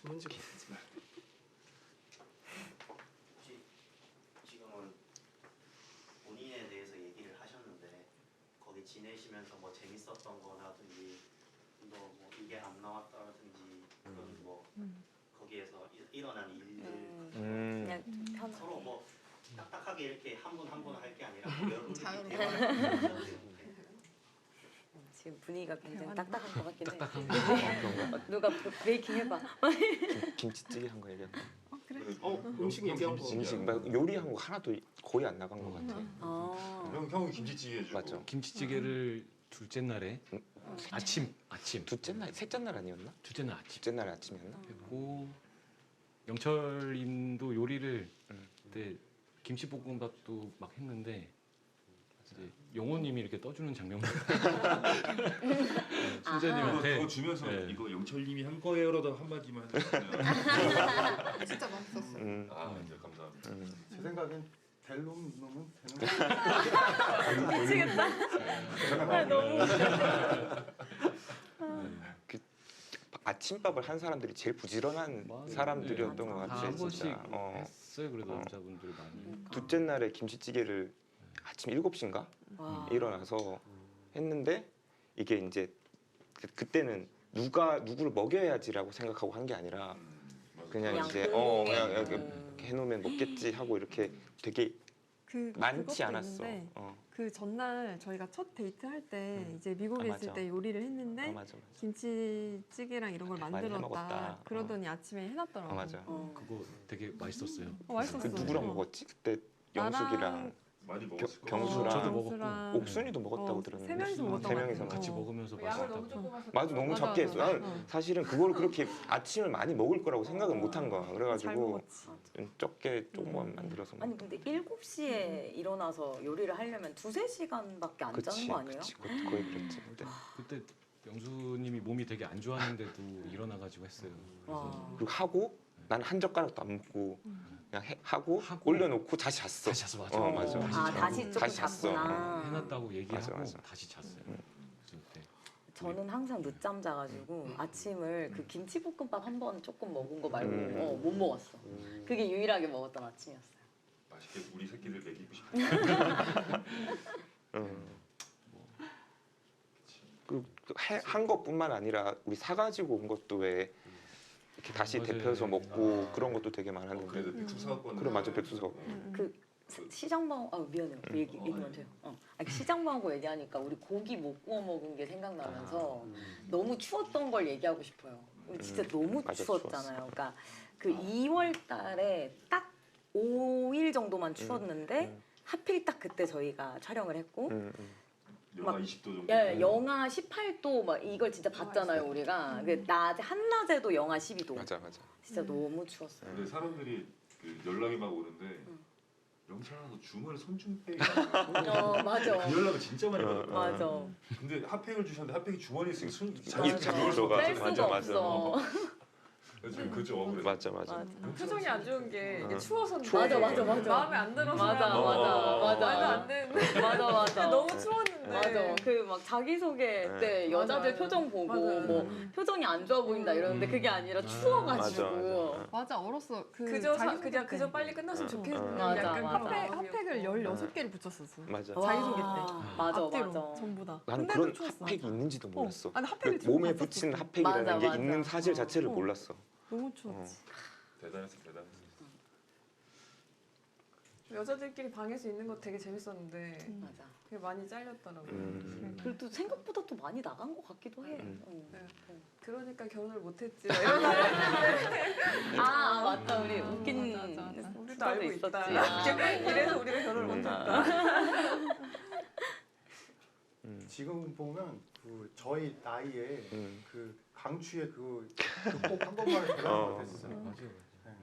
신문지가 혹시 지금은 본인에 대해서 얘기를 하셨는데 거기 지내시면서 뭐 재밌었던 거라든지 또 뭐 이게 안 나왔다든지 그런 뭐 거기에서 일어난 일들 그냥 편하게. 서로 뭐 딱딱하게 이렇게 한 분 한 분 할 게 아니라 여러분들끼리 자유롭게. 대화를 지금 분위기가 굉장히 딱딱한 것 같긴 해. 딱딱한 거. 누가 브레이킹 해봐. 김치찌개 한 거 얘기했나? 음식 얘기한 거. 음식 막 요리한 거 하나도 거의 안 나간 것 같아. 형은 김치찌개 해주고. 맞죠. 김치찌개를 둘째 날에 아침 둘째 날, 셋째 날 아니었나? 둘째 날 아침 둘째 날 아침이었나? 했고 영철님도 요리를 그때 김치볶음밥도 막 했는데 이제 영호님이 이렇게 떠주는 장면만 순자님한테 그거 주면서 네. 이거 영철님이 한 거예요라도 한마디만 해주시면. 진짜 맛있었어. 아, 네, 감사합니다. 제 생각엔 델롬 놈은 되는 거 미치겠다. 너무. 아침밥을 한 사람들이 제일 부지런한 맞아요. 사람들이었던 것 다 같아. 한 번씩 진짜. 했어요. 그래도 남자분들이 많이. 둘째 날에 김치찌개를 아침 7시인가 와. 일어나서 했는데 이게 이제 그때는 누구를 먹여야지라고 생각하고 한 게 아니라 맞아. 그냥 그냥 이제 그냥 그냥 이렇게 해놓으면 먹겠지 하고 이렇게 되게 많지 그것도 않았어. 있는데 그 전날 저희가 첫 데이트 할 때 이제 미국에 맞아. 있을 때 요리를 했는데 맞아. 김치찌개랑 이런 걸 많이 만들었다. 해먹었다. 그러더니 아침에 해놨더라고. 맞아. 그거 되게 맛있었어요. 맛있었어. 그 누구랑 먹었지? 그때 영숙이랑 많이 먹었을 거야. 경수랑 저도 먹었고. 경수랑 옥순이도 먹었다고 들었는데. 세 명이서 먹었던 세 것 명이서 같아. 같이 어. 먹으면서 약을 너무 맛있다고. 조금 하셨어. 맞아 너무 맞아, 적게 했어. 맞아. 나는 사실은 그걸 그렇게 아침을 많이 먹을 거라고 생각은 못 한 거야. 잘 그래가지고 먹었지. 좀 적게 조금만 만들어서 아니 근데 7시에 일어나서 요리를 하려면 2~3시간밖에 안 자는 거 아니에요? 그치 거의 그랬지. 근데 그때 영수님이 몸이 되게 안 좋았는데도 일어나가지고 했어요. 그래서 그리고 하고 난 한 젓가락도 안 먹고 그냥 하고 하고 올려놓고 다시 잤어. 다시 잤어, 맞아. 맞아. 아 다시 조금 다시 잤어. 잤구나. 해놨다고 얘기하고 맞아. 다시 잤어요. 그래서 그때 저는 항상 늦잠 자가지고 아침을 그 김치볶음밥 한 번 조금 먹은 거 말고 못 먹었어. 그게 유일하게 먹었던 아침이었어요. 맛있게 우리 새끼를 먹이고 싶어. 한 것뿐만 아니라 우리 사가지고 온 것도 왜 이렇게 다시 맞아요. 데펴서 먹고 그런 것도 되게 많았는데. 그래도 백숙 사갖고 그래 맞아 백수 사고. 그 시장방 미안해요. 그 얘기 먼저 해요. 시장방하고 얘기하니까 우리 고기 못 구워 먹은 게 생각나면서 너무 추웠던 걸 얘기하고 싶어요. 우리 진짜 너무 맞아, 추웠잖아요. 그러니까 그 2월 달에 딱 5일 정도만 추웠는데 하필 딱 그때 저희가 촬영을 했고 영하 막- 20도 정도. 야, 영하 18도 막 이걸 진짜 봤잖아요 우리가. 그 낮에 한낮에도 영하 12도. 맞아. 진짜 너무 추웠어요. 근데 사람들이 그 연락이 막 오는데 영철아 너 주머니 손좀 빼. 맞아. 그 연락을 진짜 많이 받았다. 맞아. 근데 핫팩을 주셨는데 핫팩이 주머니에 있으니까 손 입 잘 잘 들어가. 뺄 수가 맞아. 없어. 그래서 지금 그죠 억울해. 맞아. 표정이 안 좋은 게 이게 추워서인데 맞아. 마음에 안 들어서 맞아. 말도 안 되는데 맞아. 너무 추웠는데 맞아. 그 막 자기소개 때 여자들 맞아. 표정 보고 맞아. 뭐 표정이 안 좋아 보인다 이러는데 그게 아니라 추워가지고. 맞아 얼었어. 그저 빨리 끝났으면 좋겠는 맞아, 약간 맞아. 그런 핫팩을 16개를 붙였었어. 맞아. 자기소개 때. 맞아. 앞뒤로 전부 다. 나는 근데도 그런 추웠어. 핫팩이 있는지도 몰랐어. 아니 핫팩을 그 몸에 들고 붙인 갔었어. 핫팩이라는 맞아, 게 맞아. 있는 사실 자체를 몰랐어. 너무 추웠지. 대단했어. 여자들끼리 방에서 있는 거 되게 재밌었는데 맞아. 그게 많이 잘렸더라고요. 그래도 생각보다 또 많이 나간 것 같기도 해. 그러니까 결혼을 못했지. 이런 말 했는데 맞다. 우리 웃긴 맞아. 우리도 수다도 알고 있었지. 있다. 이래서 우리가 결혼을 못했다. 지금 보면 그 저희 나이에 그 강추에 그꼭한 번만에 들어간 것 같았어요. 맞아요.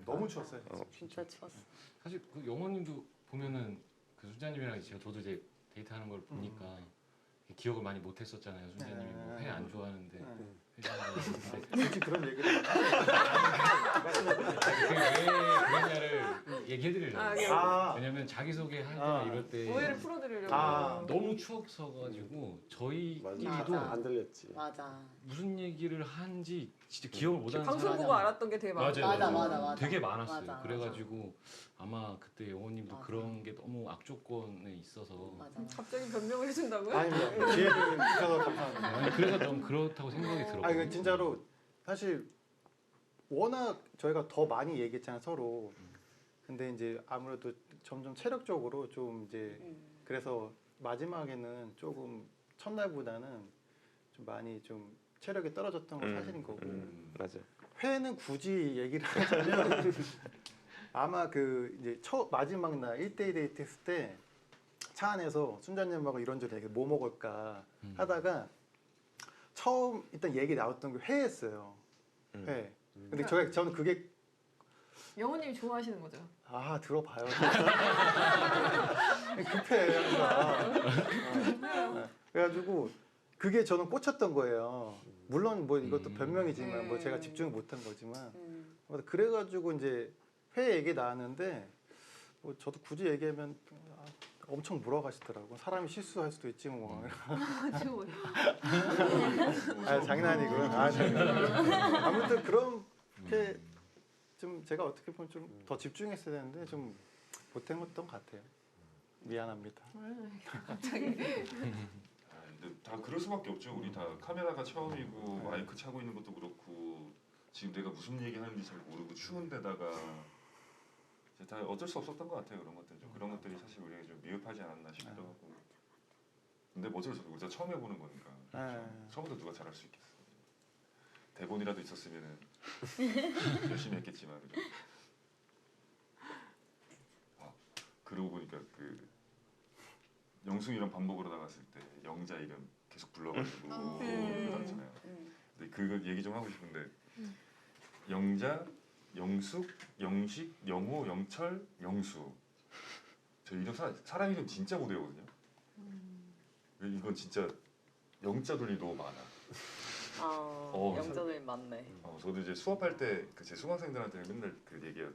너무 추웠어요. 진짜 추웠어. 사실 그 영호님도 보면은 그 순자님이랑 저도 이제 데이트하는 걸 보니까 기억을 많이 못했었잖아요. 순자님이 뭐 회 안 좋아하는데 굳이 그런 얘기를 왜 그랬냐를 얘기해드리려고. 아, 예. 아, 왜냐면 자기소개 할 때나 아. 이럴 때 오해를 풀어드리려고. 아. 너무 추억 써가지고 저희끼리도 맞아. 안 들렸지. 맞아. 무슨 얘기를 하는지 진짜 기억을 못하는 방송 사람이 보고 알았던 게 되게 많아요. 맞아. 되게 많았어요. 맞아. 그래가지고 아마 그때 영호님도 맞아. 그런 게 너무 악조건에 있어서 맞아. 갑자기 변명을 해준다고요? 아닙니다. 기회를 주셔서 감사합니다. 아니, 그래서 좀 그렇다고 생각이 들었거든요. 아, 이거 진짜로 사실 워낙 저희가 더 많이 얘기했잖아요 서로. 근데 이제 아무래도 점점 체력적으로 좀 이제 그래서 마지막에는 조금 첫날보다는 좀 많이 좀 체력이 떨어졌던 건 사실인 거고. 맞아. 회는 굳이 얘기를 하자면 아마 그 이제 첫 마지막 날 1대1 데이트 했을 때 차 안에서 순자님하고 이런저런 얘기 뭐 먹을까 하다가 처음 일단 얘기 나왔던 게 회였어요. 회. 근데 저는 그게 영호님이 좋아하시는 거죠? 아 들어봐요. 급해 항상. 그래가지고 그게 저는 꽂혔던 거예요. 물론 뭐 이것도 변명이지만 뭐 제가 집중을 못한 거지만 그래가지고 이제 회 얘기 나왔는데 뭐 저도 굳이 얘기하면 엄청 물어가시더라고. 사람이 실수할 수도 있지 뭐. 아 장난이고요. 아 장난. 아무튼 그렇게 좀 제가 어떻게 보면 좀 더 집중했어야 되는데 좀 못했던 것 같아요. 미안합니다. 갑자기. 근데 다 그럴 수밖에 없죠. 우리 다 카메라가 처음이고 마이크 차고 있는 것도 그렇고 지금 내가 무슨 얘기 하는지 잘 모르고 추운데다가 이제 다 어쩔 수 없었던 것 같아요. 그런 것들 좀 그런 것들이 사실 우리가 좀 미흡하지 않았나 싶기도 하고. 근데 뭐 어쩔 수 없어. 우리가 처음 해보는 거니까. 처음부터 누가 잘할 수 있겠어. 대본이라도 있었으면은 열심히 했겠지만 그죠. 그러고 보니까 그 영숙이랑 밥 먹으러 나갔을 때 영자 이름 계속 불러가지고 그러잖아요. 근데 그거 얘기 좀 하고 싶은데 영자, 영숙, 영식, 영호, 영철, 영수. 저 이름 사람 이름 진짜 못 외우거든요. 이건 진짜 영자 돌이 너무 많아. 영자들이 많네. 저도 이제 수업할 때 그 제 수강생들한테 맨날 그 얘기해요.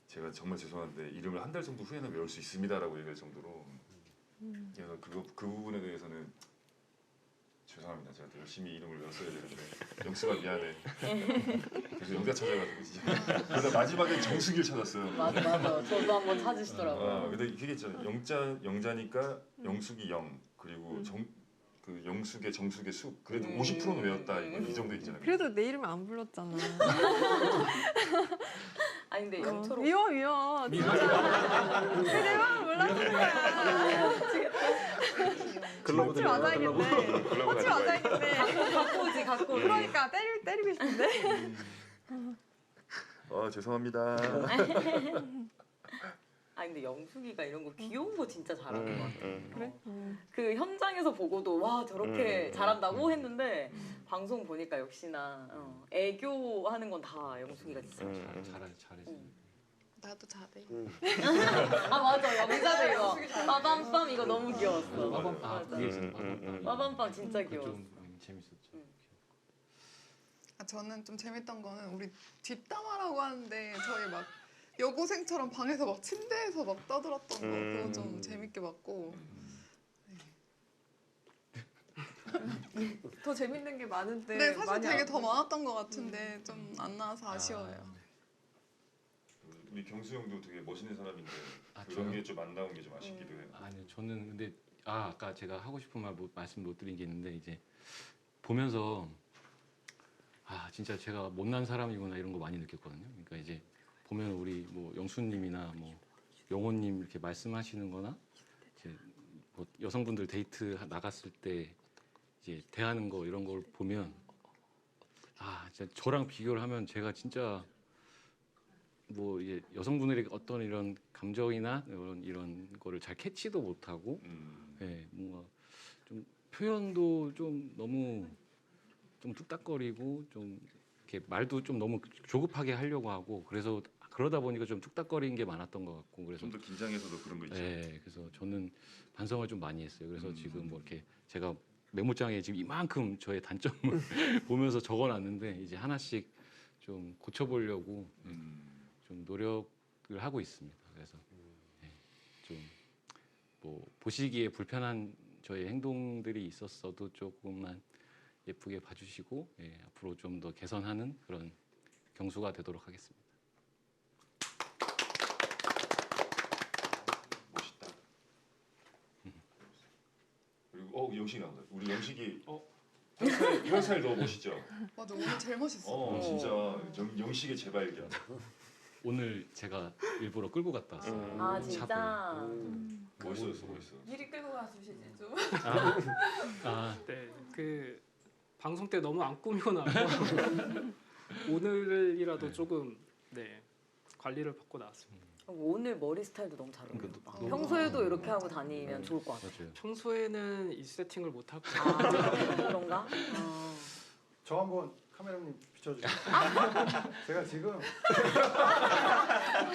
제가 정말 죄송한데 이름을 한 달 정도 후에는 외울 수 있습니다라고 얘기할 정도로. 그래서 그 부분에 대해서는 죄송합니다. 제가 더 열심히 이름을 외웠어야 되는데 영수가 미안해. 그래서 영자 찾아가지고 진짜. 그러다 마지막에 정숙이를 찾았어요. 맞아. 저도 한번 찾으시더라고요. 근데 그게 있잖아요. 영자니까 영숙이 영 그리고 그 영숙의 정숙의 숙 그래도 50%는 외웠다 이 정도 있잖아요. 그래도 내 이름 안 불렀잖아. 아니 근데 영철 미워. 진짜. 내 마음 몰랐을 거야. 글러브 하지 말아야겠네. 글러브 하지 말아야겠네. 갖고 오지. 그러니까 때리고 싶은데. 죄송합니다. 아니 근데 영숙이가 이런 거 귀여운 거 진짜 잘하는 것 같아요. 그래? 그 현장에서 보고도 와 저렇게 잘한다고 했는데 방송 보니까 역시나 애교하는 건 다 영숙이가 진짜 잘해. 나도 잘해. 아 맞아 영자들 이거 빠밤빰 이거 너무 귀여웠어. 빠밤빰. 빠밤빰 진짜 귀여웠어. 좀 재밌었죠. 저는 좀 재밌던 거는 우리 뒷담화라고 하는데 저희 막 여고생처럼 방에서 막 침대에서 막 떠들었던 거 그거 좀 재밌게 봤고 더 재밌는 게 많은데. 네 사실 많이 되게 안 더 많았던 것 같은데 좀 안 나와서 아쉬워요. 우리 경수 형도 되게 멋있는 사람인데 그런 저요? 게 좀 안 나온 게 좀 아쉽기도 해요. 아니요, 저는 근데 아까 제가 하고 싶은 말 말씀 못 드린 게 있는데 이제 보면서 진짜 제가 못난 사람이구나 이런 거 많이 느꼈거든요. 그러니까 이제 보면 우리 뭐 영수님이나 뭐 영호님 이렇게 말씀하시는거나 이제 뭐 여성분들 데이트 나갔을 때 이제 대하는 거 이런 걸 보면 진짜 저랑 비교를 하면 제가 진짜 뭐 이제 여성분들의 어떤 이런 감정이나 이런 거를 잘 캐치도 못하고, 뭔가 좀 표현도 좀 너무 좀 뚝딱거리고 좀 이렇게 말도 좀 너무 조급하게 하려고 하고 그래서 그러다 보니까 좀 뚝딱거리는 게 많았던 것 같고 그래서 좀 더 긴장해서도 그런 거 있죠. 네, 그래서 저는 반성을 좀 많이 했어요. 그래서 지금 뭐 이렇게 제가 메모장에 지금 이만큼 저의 단점을 보면서 적어놨는데 이제 하나씩 좀 고쳐보려고 좀 노력을 하고 있습니다. 그래서 좀 뭐 보시기에 불편한 저의 행동들이 있었어도 조금만 예쁘게 봐주시고 앞으로 좀 더 개선하는 그런 경수가 되도록 하겠습니다. 멋있다. 그리고 영식이 나온다. 우리 영식이 헤어스타일 너무 멋있죠? 맞아 오늘 제일 멋있어. 진짜 영식의 재발견. 오늘 제가 일부러 끌고 갔다 왔어요. 아 진짜. 멋있었어, 멋있어. 미리 끌고 가주시지 좀. 네, 그 방송 때 너무 안 꾸미고 나고 오늘이라도 조금 관리를 받고 나왔습니다. 오늘 머리 스타일도 너무 잘 어울린다. 너무- 평소에도 이렇게 하고 다니면 좋을 것 같아. 맞아요. 평소에는 이 세팅을 못 하고 그런가? 저 한번 카메라님 비춰주세요. 제가 지금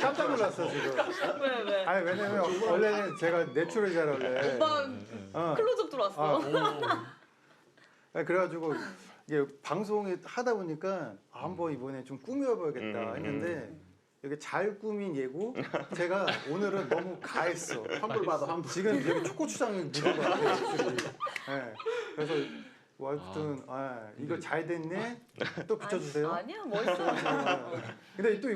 깜짝 놀랐어 지금. 왜? 아니 왜냐면 원래는 제가 내추럴이잖아 원래. 오빠 클로즈업 들어왔어. 아니, 그래가지고 이게 방송을 하다 보니까 한번 이번에 좀 꾸며봐야겠다 했는데 이게 잘 꾸민 얘고 제가 오늘은 너무 가했어. 환불 받아 환불. 지금 여기 초고추장이 묻은 것 같아요. 네. 그래서 와이프는 이거 잘 됐네. 또 붙여주세요. 아니야 멋있어. 근데 또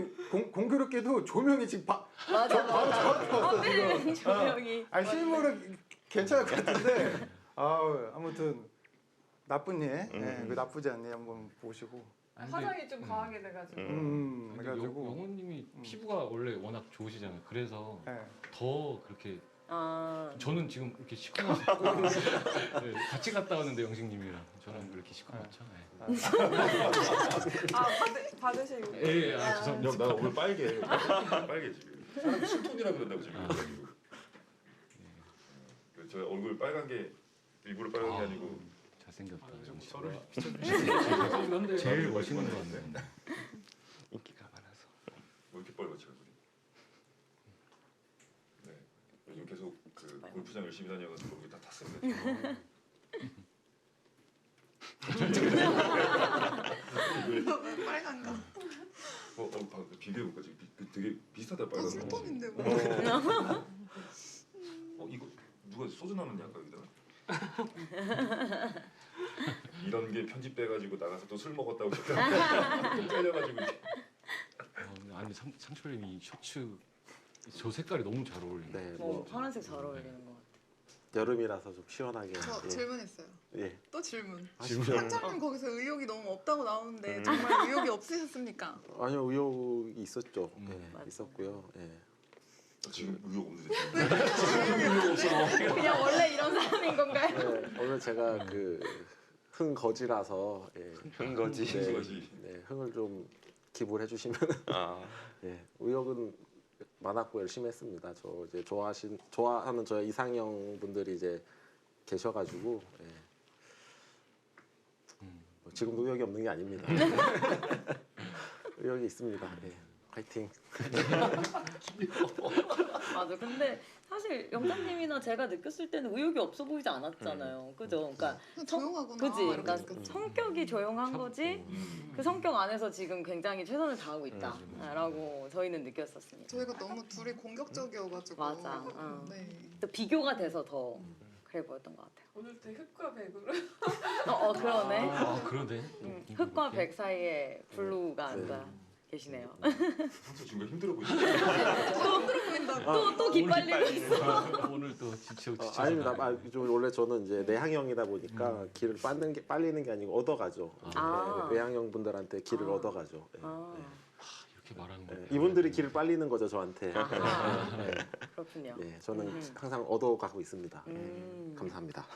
공교롭게도 조명이 지금 맞아. 저한테 왔어 네, 지금. 조명이. 아니 실물은 괜찮을 것 같은데 아무튼 나쁜 예, 그 나쁘지 않네 한번 보시고. 화장이 좀 과하게 돼가지고. 해가지고 영호님이 피부가 원래 워낙 좋으시잖아요. 그래서 네. 더 그렇게 저는 지금 이렇게 시커멓고 같이 갔다 왔는데 영식님이랑 저랑 그렇게 시커멓죠. 받으시고. 죄송합니다. 나 오늘 빨개. 빨개 지금. 사람 술톤이라 그런다고 지금. 저 얼굴 빨간 게 일부러 빨간 게 아니고 잘생겼다. 저를 제일 멋있는 것 같네요. 인기가 많아서. 왜 이렇게 빨갛지 얼굴이? 네. 요즘 계속 그 골프장 열심히 다녀가지고 얼굴이 다 탔습니다. 빨간가? 비교해볼까 지금 되게 비슷하다 빨간 거. 술톤인데 뭐. 이거 누가 소주 나는 약간 여기다가. 이런 게 편집돼가지고 나가서 또 술 먹었다고 또 잘려가지고. 아니 상철님이 셔츠 저 색깔이 너무 잘 어울리네. 네, 파란색 잘 어울리는 것 같아. 여름이라서 좀 시원하게. 저 질문했어요. 예. 또 질문. 질문. 한철님 거기서 의욕이 너무 없다고 나오는데 정말 의욕이 없으셨습니까? 아니요 의욕이 있었죠. 맞아. 있었고요. 예. 지금 의욕 없는데. 그냥 원래 이런 사람인 건가요? 네, 오늘 제가 그 흥거지라서 흥거지. 네, 흥을 좀 기부를 해주시면 아. 예, 의욕은 많았고 열심히 했습니다. 저 이제 좋아하는 저의 이상형 분들이 이제 계셔가지고 뭐 지금도 의욕이 없는 게 아닙니다. 의욕이 있습니다. 예, 화이팅. 맞아. 근데 사실 영장님이나 제가 느꼈을 때는 의욕이 없어 보이지 않았잖아요. 그죠? 그러니까 조용하구나. 그지? 그러니까 이렇게 성격이 조용한 거지. 그 성격 안에서 지금 굉장히 최선을 다하고 있다라고 저희는 느꼈었습니다. 저희가 너무 둘이 공격적이어가지고. 맞아. 네. 또 비교가 돼서 더 그래 보였던 것 같아요. 오늘 되게 흑과 백으로. 그러네. 그러네. 흑과 백 사이에 블루가 앉아 계시네요. 상처 지금 힘들어 보이죠? 또 기빨리고 있어. 오늘 또 지쳐. 아닙니다. 원래 저는 이제 내향형이다 보니까 길을 빨리는 게 아니고 얻어가죠. 외향형 분들한테 길을 얻어가죠. 이렇게 말하는 거예요. 이분들이 길을 빨리는 거죠 저한테. 그렇군요. 저는 항상 얻어가고 있습니다. 감사합니다.